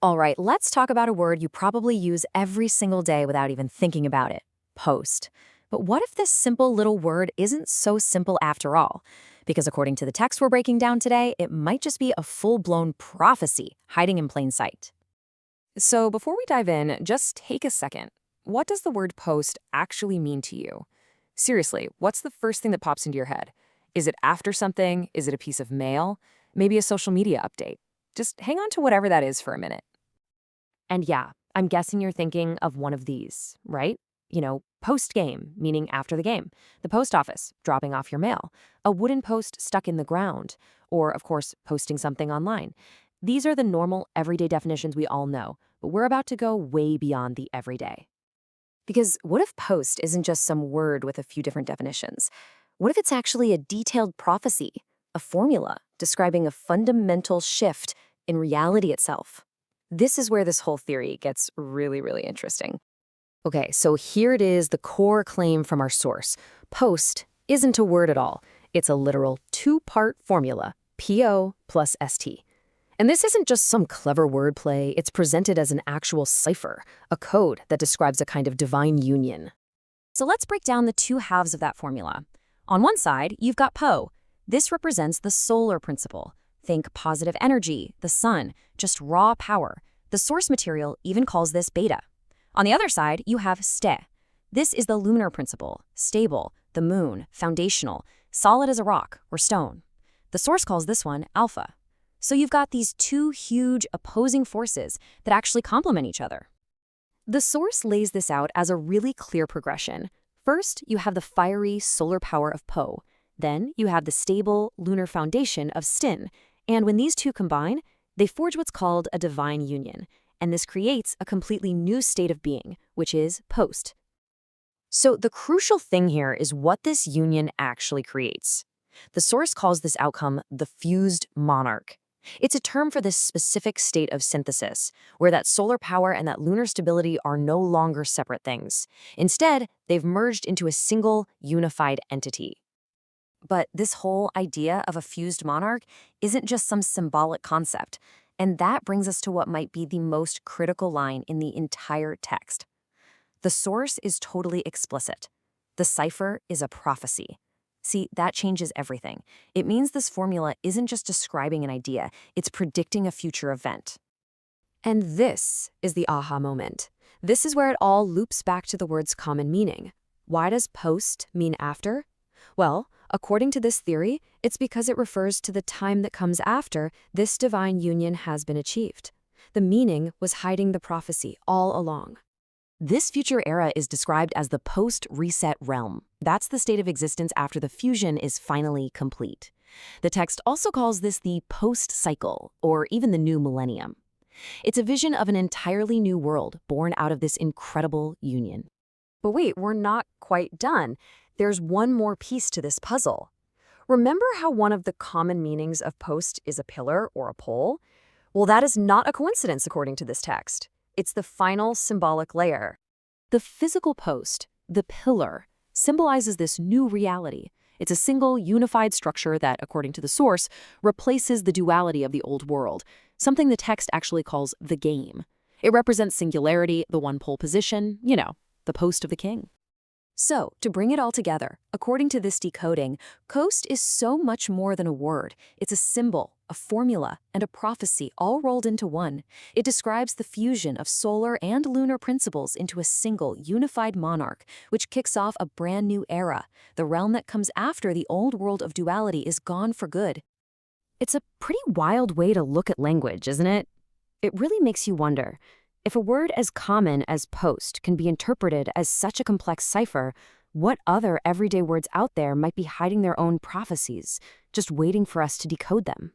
All right, let's talk about a word you probably use every single day without even thinking about it: post. But what if this simple little word isn't so simple after all? Because according to the text we're breaking down today, it might just be a full-blown prophecy hiding in plain sight. So before we dive in, just take a second. What does the word post actually mean to you? Seriously, what's the first thing that pops into your head? Is it after something? Is it a piece of mail? Maybe a social media update? Just hang on to whatever that is for a minute. And yeah, I'm guessing you're thinking of one of these, right? Post-game, meaning after the game. The post office, dropping off your mail. A wooden post stuck in the ground. Or, of course, posting something online. These are the normal, everyday definitions we all know, but we're about to go way beyond the everyday. Because what if post isn't just some word with a few different definitions? What if it's actually a detailed prophecy, a formula describing a fundamental shift in reality itself? This is where this whole theory gets really, really interesting. Okay, so here it is, the core claim from our source. Post isn't a word at all. It's a literal two-part formula, PO plus ST. And this isn't just some clever wordplay. It's presented as an actual cipher, a code that describes a kind of divine union. So let's break down the two halves of that formula. On one side, you've got Po. This represents the solar principle. Think positive energy, the sun, just raw power. The source material even calls this beta. On the other side, you have Ste. This is the lunar principle, stable, the moon, foundational, solid as a rock or stone. The source calls this one alpha. So you've got these two huge opposing forces that actually complement each other. The source lays this out as a really clear progression. First, you have the fiery solar power of Po. Then you have the stable lunar foundation of Stin. And when these two combine, they forge what's called a divine union. And this creates a completely new state of being, which is post. So the crucial thing here is what this union actually creates. The source calls this outcome the fused monarch. It's a term for this specific state of synthesis, where that solar power and that lunar stability are no longer separate things. Instead, they've merged into a single, unified entity. But this whole idea of a fused monarch isn't just some symbolic concept. And that brings us to what might be the most critical line in the entire text. The source is totally explicit. The cipher is a prophecy. See, that changes everything. It means this formula isn't just describing an idea, it's predicting a future event. And this is the aha moment. This is where it all loops back to the word's common meaning. Why does post mean after? Well, according to this theory, it's because it refers to the time that comes after this divine union has been achieved. The meaning was hiding the prophecy all along. This future era is described as the post-reset realm. That's the state of existence after the fusion is finally complete. The text also calls this the post-cycle, or even the new millennium. It's a vision of an entirely new world born out of this incredible union. But wait, we're not quite done. There's one more piece to this puzzle. Remember how one of the common meanings of post is a pillar or a pole? Well, that is not a coincidence according to this text. It's the final symbolic layer. The physical post, the pillar, symbolizes this new reality. It's a single, unified structure that, according to the source, replaces the duality of the old world, something the text actually calls the game. It represents singularity, the one-pole position, the post of the king. So, to bring it all together, according to this decoding, coast is so much more than a word. It's a symbol, a formula, and a prophecy all rolled into one. It describes the fusion of solar and lunar principles into a single, unified monarch, which kicks off a brand new era, the realm that comes after the old world of duality is gone for good. It's a pretty wild way to look at language, isn't it? It really makes you wonder. If a word as common as post can be interpreted as such a complex cipher, what other everyday words out there might be hiding their own prophecies, just waiting for us to decode them?